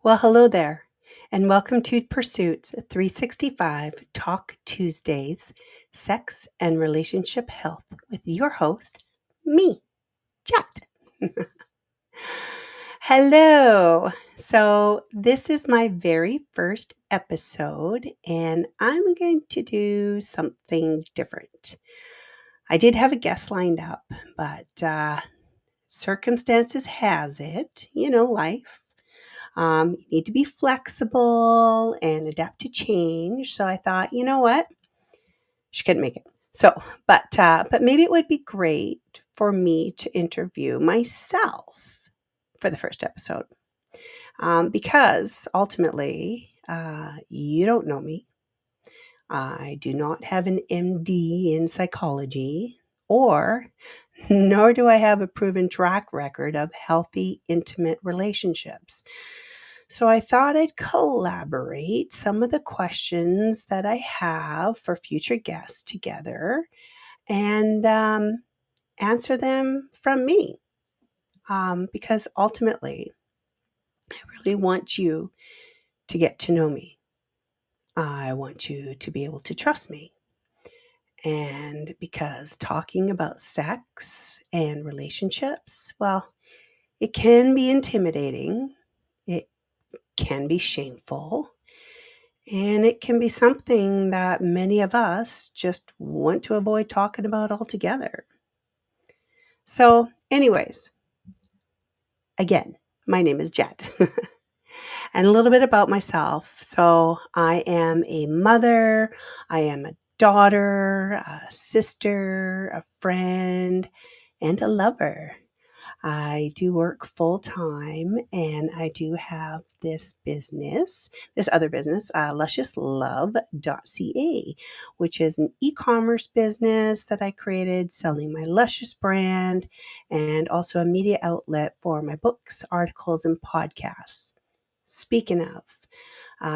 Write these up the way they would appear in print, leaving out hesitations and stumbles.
Well, hello there, and welcome to Pursuits 365 Talk Tuesdays, Sex and Relationship Health with your host, me, Jette. Hello. So, this is my very first episode, and I'm going to do something different. I did have a guest lined up, but circumstances has it, life. You need to be flexible and adapt to change. So I thought, you know what? She couldn't make it. So, but maybe it would be great for me to interview myself for the first episode, because ultimately, you don't know me. I do not have an MD in psychology, or nor do I have a proven track record of healthy, intimate relationships. So I thought I'd collaborate some of the questions that I have for future guests together and answer them from me. Because ultimately, I really want you to get to know me. I want you to be able to trust me. And because talking about sex and relationships, well, it can be intimidating. It can be shameful. And it can be something that many of us just want to avoid talking about altogether. So, anyways, again, my name is Jette. And a little bit about myself. So, I am a mother, I am a daughter, a sister, a friend, and a lover. I do work full time and I do have this other business, Luscious Love.ca, which is an e-commerce business that I created selling my Luscious brand and also a media outlet for my books, articles, and podcasts. Speaking of,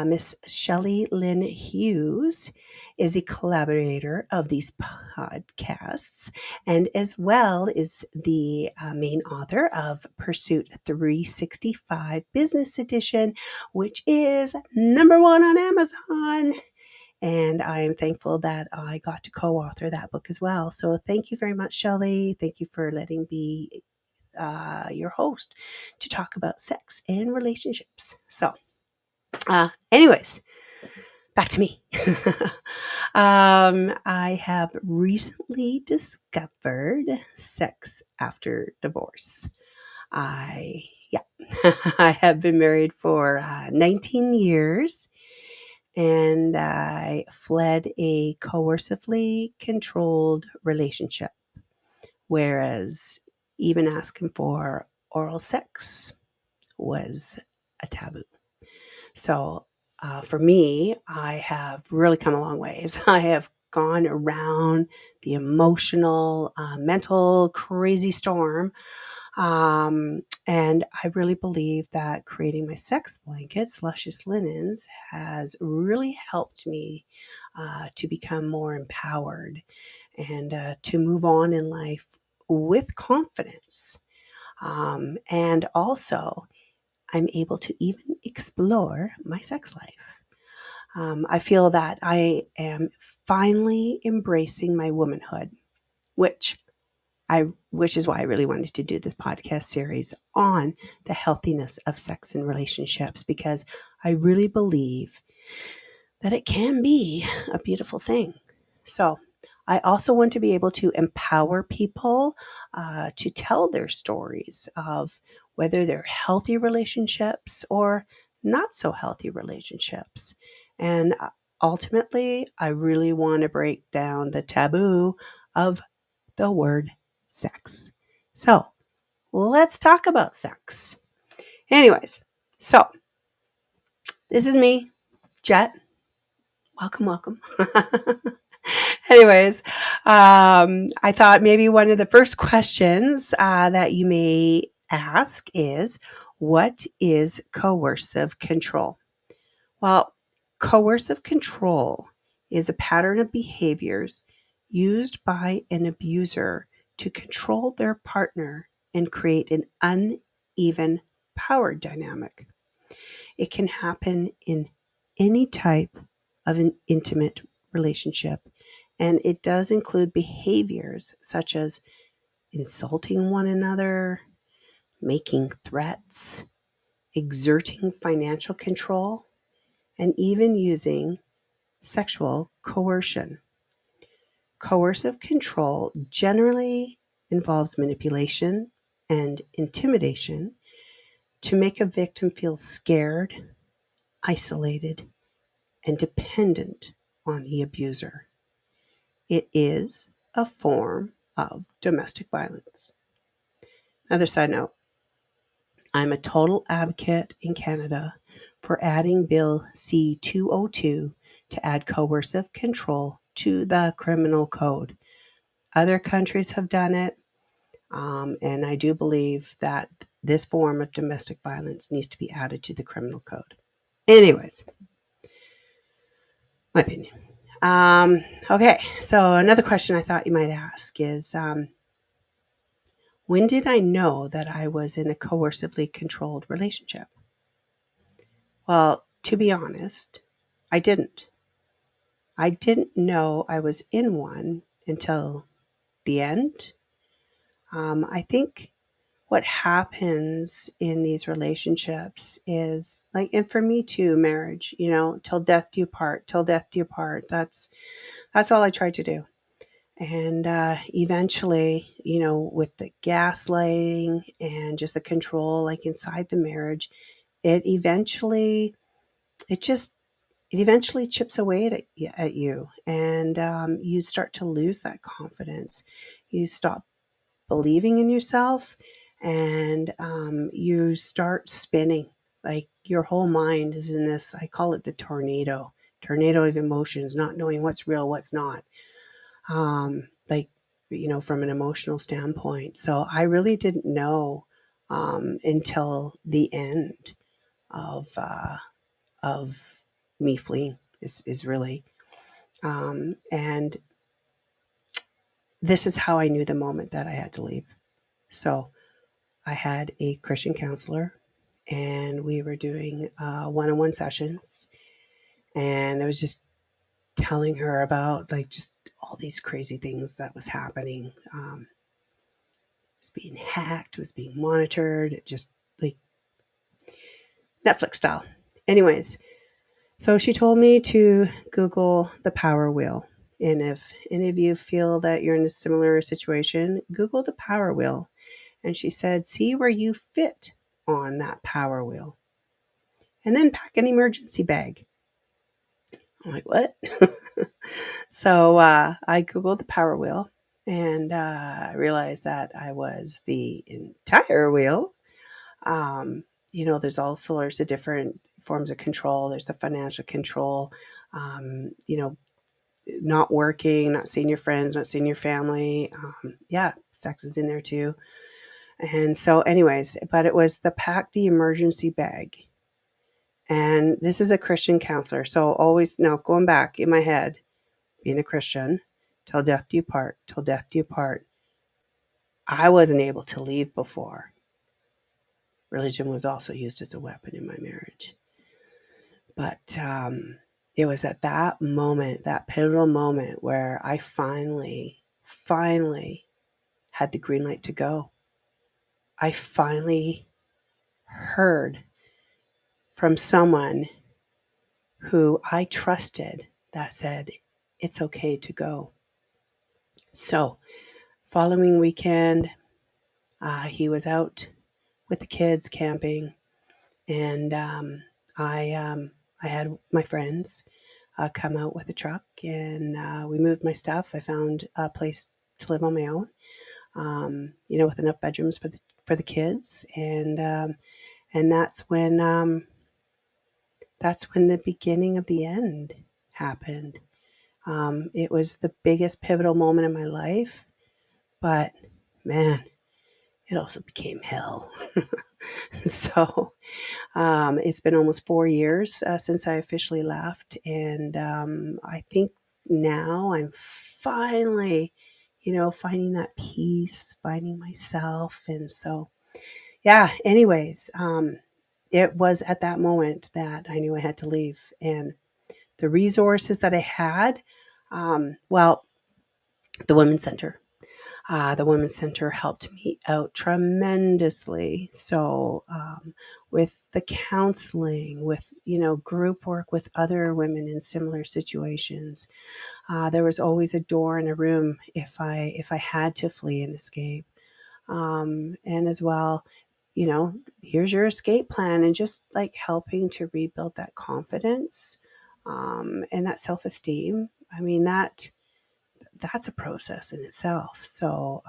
Miss Shelley Lynn Hughes is a collaborator of these podcasts and as well is the main author of Pursuit 365 Business Edition, which is number one on Amazon. And I am thankful that I got to co-author that book as well. So thank you very much, Shelley. Thank you for letting me your host to talk about sex and relationships. So, anyways, back to me. I have recently discovered sex after divorce. Yeah, I have been married for 19 years and I fled a coercively controlled relationship, whereas even asking for oral sex was a taboo. So for me, I have really come a long ways. I have gone around the emotional, mental crazy storm. And I really believe that creating my sex blankets, Luscious Linens, has really helped me to become more empowered and to move on in life with confidence. And also, I'm able to even explore my sex life. I feel that I am finally embracing my womanhood, which is why I really wanted to do this podcast series on the healthiness of sex and relationships, because I really believe that it can be a beautiful thing. So I also want to be able to empower people to tell their stories of whether they're healthy relationships or not so healthy relationships. And ultimately, I really want to break down the taboo of the word sex. So let's talk about sex. Anyways, so this is me, Jette. Welcome, welcome. Anyways, I thought maybe one of the first questions that you may ask is, what is coercive control? Well, coercive control is a pattern of behaviors used by an abuser to control their partner and create an uneven power dynamic. It can happen in any type of an intimate relationship, and it does include behaviors such as insulting one another, making threats, exerting financial control, and even using sexual coercion. Coercive control generally involves manipulation and intimidation to make a victim feel scared, isolated, and dependent on the abuser. It is a form of domestic violence. Another side note, I'm a total advocate in Canada for adding Bill C-202 to add coercive control to the criminal code. Other countries have done it, and I do believe that this form of domestic violence needs to be added to the criminal code. Anyways, my opinion. Okay, so another question I thought you might ask is, when did I know that I was in a coercively controlled relationship? Well, to be honest, I didn't. I didn't know I was in one until the end. I think what happens in these relationships is like, and for me too, marriage, till death do you part, till death do you part. That's all I tried to do. And eventually, with the gaslighting and just the control, like inside the marriage, it eventually, it just, it eventually chips away at you, and you start to lose that confidence. You stop believing in yourself, and you start spinning. Like your whole mind is in this, I call it the tornado of emotions, not knowing what's real, what's not. Like, from an emotional standpoint. So I really didn't know until the end of me fleeing is really. And this is how I knew the moment that I had to leave. So I had a Christian counselor, and we were doing one-on-one sessions, and I was just telling her about like just all these crazy things that was happening. Was being hacked, was being monitored, just like Netflix style. Anyways, so she told me to Google the power wheel. And if any of you feel that you're in a similar situation, Google the power wheel. And she said, see where you fit on that power wheel. And then pack an emergency bag. I'm like, what? So I Googled the power wheel, and I realized that I was the entire wheel. There's all sorts of different forms of control. There's the financial control, um, you know, not working, not seeing your friends, not seeing your family. Yeah, sex is in there too. And so, anyways, but it was the pack the emergency bag. And this is a Christian counselor. So always, now going back in my head, being a Christian, till death do you part, till death do you part. I wasn't able to leave before. Religion was also used as a weapon in my marriage. But it was at that moment, that pivotal moment, where I finally had the green light to go. I finally heard from someone who I trusted that said, it's okay to go. So, following weekend, he was out with the kids camping, and I had my friends come out with a truck, and we moved my stuff. I found a place to live on my own, with enough bedrooms for the kids, and that's when the beginning of the end happened. It was the biggest pivotal moment in my life, but man, it also became hell. So it's been almost 4 years since I officially left, and I think now I'm finally, finding that peace, finding myself, and so yeah. Anyways, it was at that moment that I knew I had to leave. And the resources that I had, well, the Women's Center. The Women's Center helped me out tremendously. So, with the counseling, with group work with other women in similar situations, there was always a door and a room if I had to flee and escape. And as well, here's your escape plan, and just like helping to rebuild that confidence, and that self-esteem. I mean, that's a process in itself. So,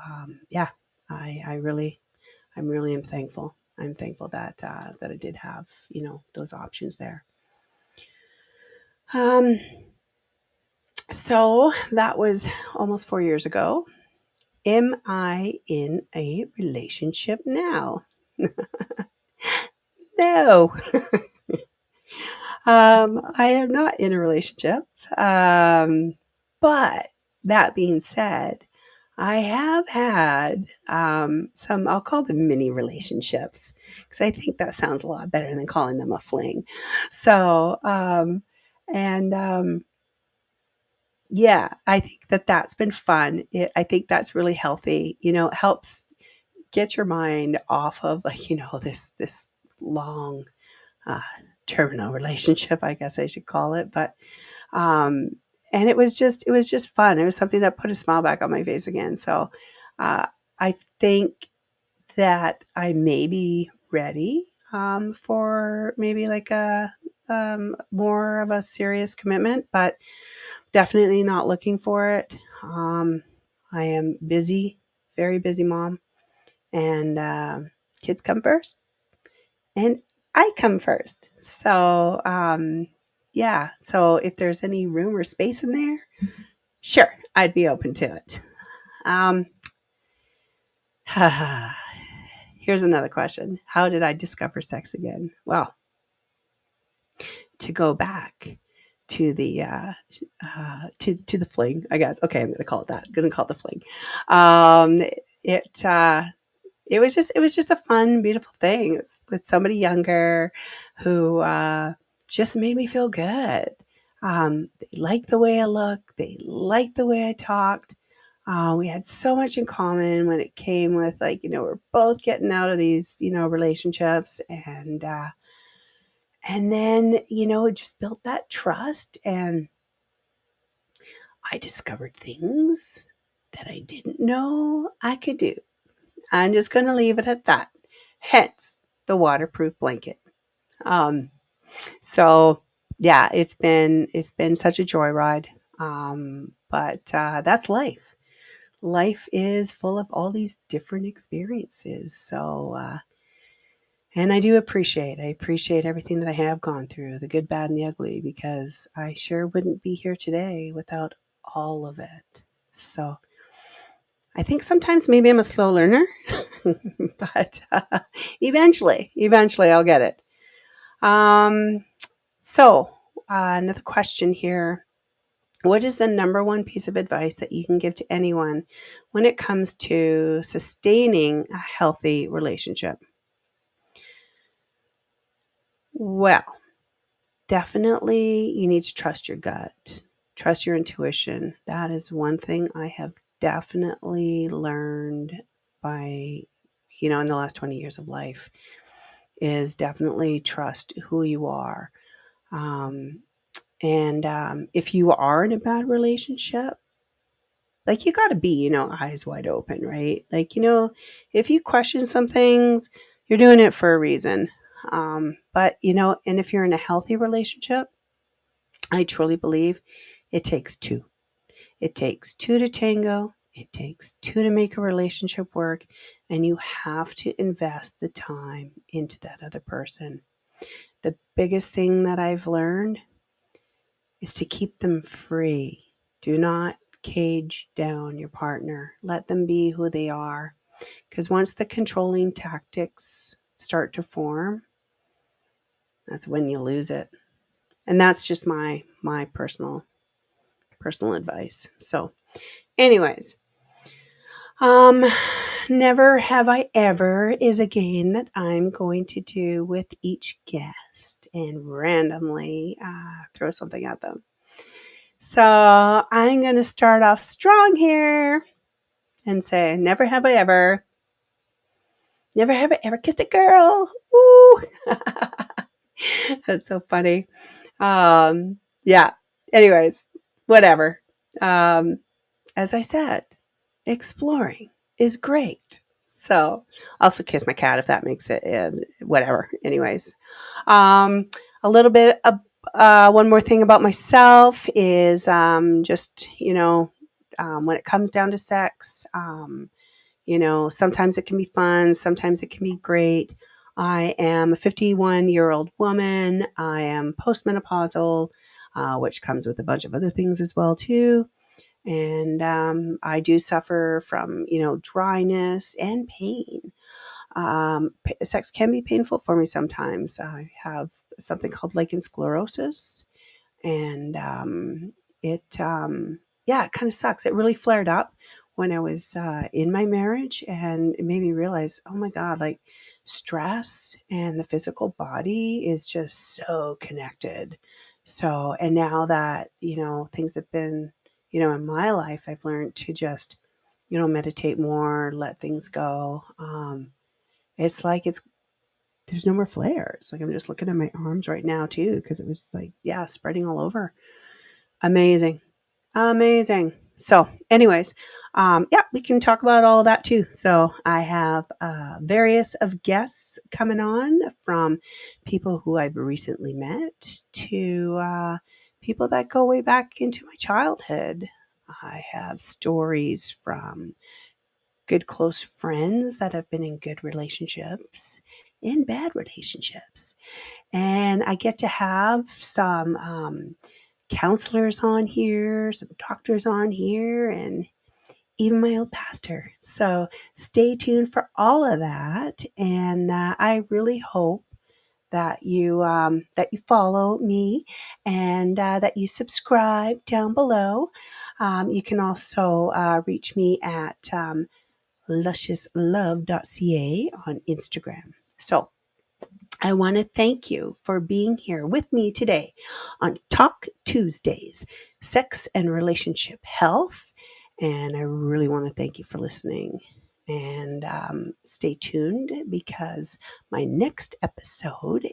yeah, I really, I'm really am thankful. I'm thankful that I did have, those options there. Um, so that was almost 4 years ago. Am I in a relationship now? No. I am not in a relationship. But that being said, I have had some, I'll call them mini relationships, because I think that sounds a lot better than calling them a fling. So, and yeah, I think that that's been fun. I think that's really healthy. It helps get your mind off of, this long uh, terminal relationship, I guess I should call it. But um, and it was just fun. It was something that put a smile back on my face again. So uh, I think that I may be ready for maybe like a more of a serious commitment, but definitely not looking for it. I am busy, very busy mom, and kids come first, and I come first. So yeah, so if there's any room or space in there, sure, I'd be open to it. Um, here's another question. How did I discover sex again? Well, to go back to the to the fling, I guess. Okay, I'm going to call it that. I'm going to call it the fling. Um, it it was just a fun, beautiful thing. It was with somebody younger who just made me feel good. They liked the way I looked. They liked the way I talked. We had so much in common when it came with, like, we're both getting out of these, relationships, and then, it just built that trust, and I discovered things that I didn't know I could do. I'm just going to leave it at that. Hence the waterproof blanket. Um, so yeah, it's been such a joyride. But that's life. Life is full of all these different experiences. So and I appreciate everything that I have gone through, the good, bad, and the ugly, because I sure wouldn't be here today without all of it. So I think sometimes maybe I'm a slow learner, but eventually I'll get it. Um, so, another question here. What is the number one piece of advice that you can give to anyone when it comes to sustaining a healthy relationship? Well, definitely you need to trust your gut, trust your intuition. That is one thing I have definitely learned by, in the last 20 years of life, is definitely trust who you are. Um, and if you are in a bad relationship, like, you got to be, eyes wide open, right? Like, if you question some things, you're doing it for a reason. But, and if you're in a healthy relationship, I truly believe it takes two. It takes two to tango. It takes two to make a relationship work. And you have to invest the time into that other person. The biggest thing that I've learned is to keep them free. Do not cage down your partner. Let them be who they are. Because once the controlling tactics start to form, that's when you lose it. And that's just my personal advice. So, anyways, um, never have I ever is a game that I'm going to do with each guest and randomly throw something at them. So I'm going to start off strong here and say, never have I ever kissed a girl. Woo! That's so funny. Yeah. Anyways, whatever. As I said, exploring is great. So, also kiss my cat if that makes it, whatever. Anyways, a little bit of one more thing about myself is just, when it comes down to sex, sometimes it can be fun, sometimes it can be great. I am a 51-year-old woman. I am postmenopausal, which comes with a bunch of other things as well too. And I do suffer from, dryness and pain. Sex can be painful for me sometimes. I have something called lichen sclerosis, and it kind of sucks. It really flared up when I was in my marriage, and it made me realize, oh my God, like stress and the physical body is just so connected. So, and now that, things have been, in my life, I've learned to just, meditate more, let things go. It's like there's no more flares. Like I'm just looking at my arms right now too, because it was like, yeah, spreading all over. Amazing. Amazing. So, anyways, yeah, we can talk about all of that too. So, I have various of guests coming on, from people who I've recently met to people that go way back into my childhood. I have stories from good close friends that have been in good relationships, in bad relationships. And I get to have some counselors on here, some doctors on here, and even my old pastor. So stay tuned for all of that. And I really hope that you follow me, and that you subscribe down below. You can also reach me at lusciouslove.ca on Instagram. So I want to thank you for being here with me today on Talk Tuesdays, Sex and Relationship Health. And I really want to thank you for listening. And stay tuned, because my next episode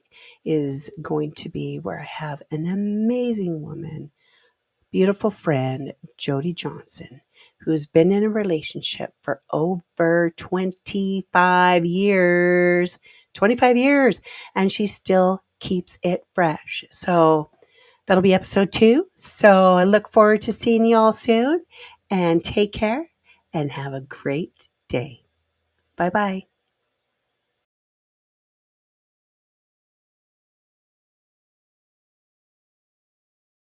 is going to be where I have an amazing woman, beautiful friend, Jody Johnson, who's been in a relationship for over 25 years. 25 years, and she still keeps it fresh. So that'll be episode 2. So I look forward to seeing you all soon, and take care and have a great day. Bye-bye.